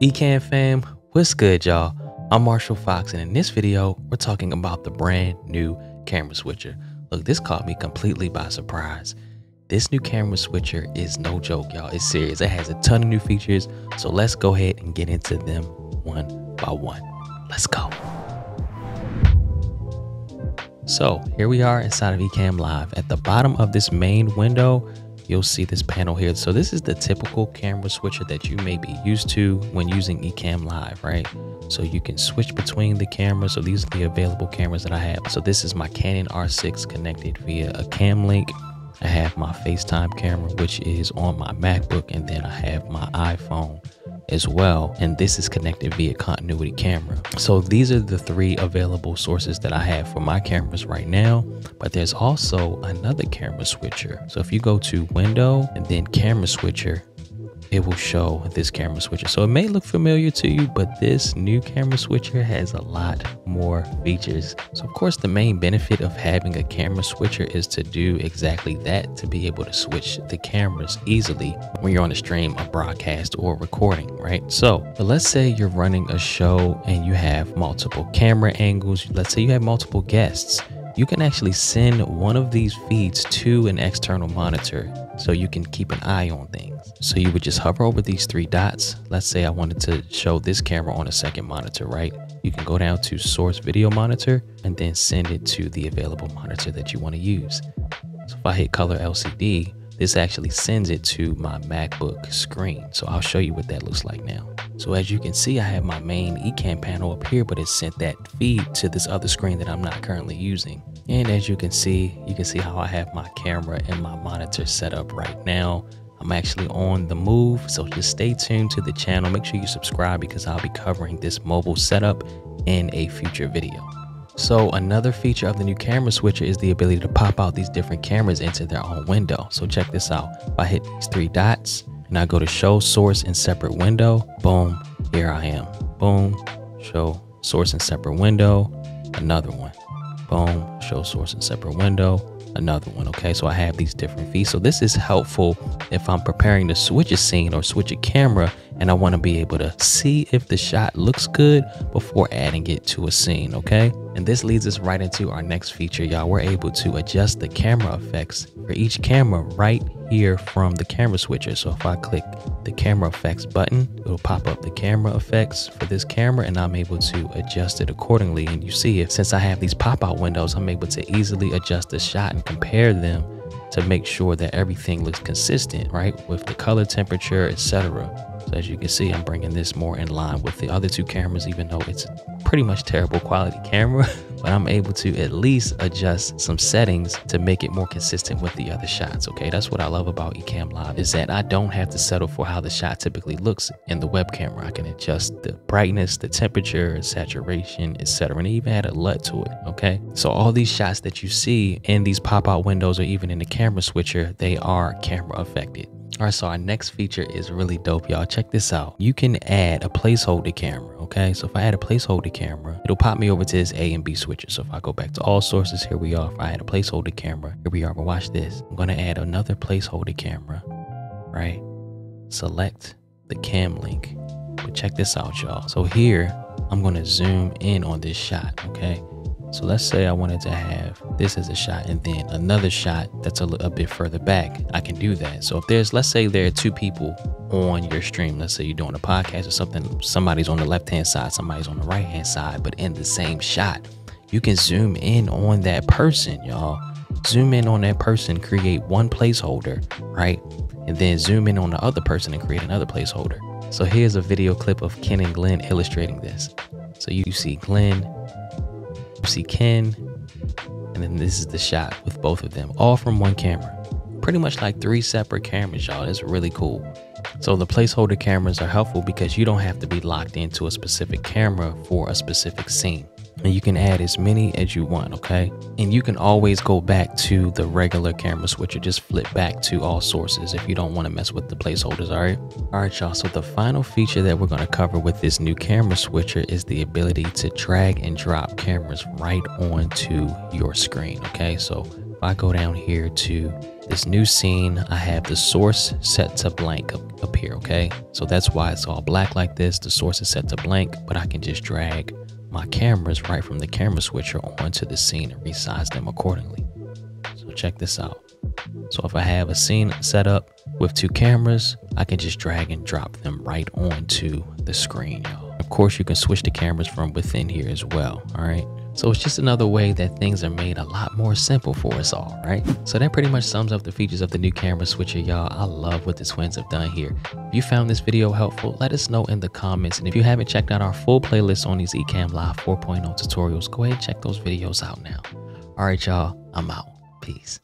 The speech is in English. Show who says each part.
Speaker 1: Ecamm fam, what's good y'all? I'm Marshall Fox, and in this video, we're talking about the brand new camera switcher. Look, this caught me completely by surprise. This new camera switcher is no joke, y'all. It's serious. It has a ton of new features, so let's go ahead and get into them one by one. Let's go. So here we are inside of Ecamm Live. At the bottom of this main window, you'll see this panel here. So this is the typical camera switcher that you may be used to when using Ecamm Live, right? So you can switch between the cameras. So these are the available cameras that I have. So this is my Canon R6 connected via a cam link. I have my FaceTime camera, which is on my MacBook, and then I have my iPhone as well, and this is connected via continuity camera. So these are the three available sources that I have for my cameras right now, but there's also another camera switcher. So if you go to window and then camera switcher, it will show this camera switcher. So it may look familiar to you, but this new camera switcher has a lot more features. So of course, the main benefit of having a camera switcher is to do exactly that, to be able to switch the cameras easily when you're on a stream, a broadcast, or recording, right? But let's say you're running a show and you have multiple camera angles. Let's say you have multiple guests. You can actually send one of these feeds to an external monitor so you can keep an eye on things. So you would just hover over these three dots. Let's say I wanted to show this camera on a second monitor, right? You can go down to source video monitor and then send it to the available monitor that you want to use. So if I hit color LCD, this actually sends it to my MacBook screen. So I'll show you what that looks like now. So as you can see, I have my main Ecamm panel up here, but it sent that feed to this other screen that I'm not currently using. And as you can see how I have my camera and my monitor set up right now. I'm actually on the move, so just stay tuned to the channel. Make sure you subscribe because I'll be covering this mobile setup in a future video. So another feature of the new camera switcher is the ability to pop out these different cameras into their own window. So check this out. If I hit these three dots and I go to show source in separate window, boom, here I am. Boom, show source in separate window, another one. Boom, show source in separate window, another one. Okay, so I have these different feeds. So this is helpful if I'm preparing to switch a scene or switch a camera and I want to be able to see if the shot looks good before adding it to a scene. Okay, and this leads us right into our next feature, y'all. We're able to adjust the camera effects for each camera right here from the camera switcher. So if I click the camera effects button, it'll pop up the camera effects for this camera, and I'm able to adjust it accordingly. And you see it, since I have these pop-out windows, I'm able to easily adjust the shot and compare them to make sure that everything looks consistent, right, with the color, temperature, etc. So as you can see, I'm bringing this more in line with the other two cameras, even though it's pretty much terrible quality camera, but I'm able to at least adjust some settings to make it more consistent with the other shots. Okay, that's what I love about Ecamm Live, is that I don't have to settle for how the shot typically looks in the web camera. I can adjust the brightness, the temperature, saturation, etc., and it even add a LUT to it. Okay, so all these shots that you see in these pop-out windows or even in the camera switcher, they are camera affected. All right, so our next feature is really dope, y'all. Check this out. You can add a placeholder camera, okay? So if I add a placeholder camera, it'll pop me over to this A and B switcher. So if I go back to all sources, here we are. If I add a placeholder camera, here we are. But watch this. I'm gonna add another placeholder camera, right? Select the cam link. But check this out, y'all. So here, I'm gonna zoom in on this shot, okay? So let's say I wanted to have this as a shot and then another shot that's a bit further back. I can do that. So if there's, let's say there are two people on your stream. Let's say you're doing a podcast or something. Somebody's on the left-hand side, somebody's on the right-hand side, but in the same shot. You can zoom in on that person, y'all. Zoom in on that person, create one placeholder, right? And then zoom in on the other person and create another placeholder. So here's a video clip of Ken and Glenn illustrating this. So you see Glenn, you see Ken, and then this is the shot with both of them, all from one camera. Pretty much like three separate cameras, y'all. It's really cool. So the placeholder cameras are helpful because you don't have to be locked into a specific camera for a specific scene. And you can add as many as you want, okay? And you can always go back to the regular camera switcher. Just flip back to all sources if you don't want to mess with the placeholders, all right? All right, y'all. So the final feature that we're going to cover with this new camera switcher is the ability to drag and drop cameras right onto your screen, okay? So if I go down here to this new scene, I have the source set to blank up here, okay? So that's why it's all black like this. The source is set to blank, but I can just drag my cameras right from the camera switcher onto the scene and resize them accordingly. So check this out. So if I have a scene set up with 2 cameras, I can just drag and drop them right onto the screen, y'all. Of course, you can switch the cameras from within here as well, all right? So it's just another way that things are made a lot more simple for us all, right? So that pretty much sums up the features of the new camera switcher, y'all. I love what the twins have done here. If you found this video helpful, let us know in the comments. And if you haven't checked out our full playlist on these Ecamm Live 4.0 tutorials, go ahead and check those videos out now. All right, y'all, I'm out. Peace.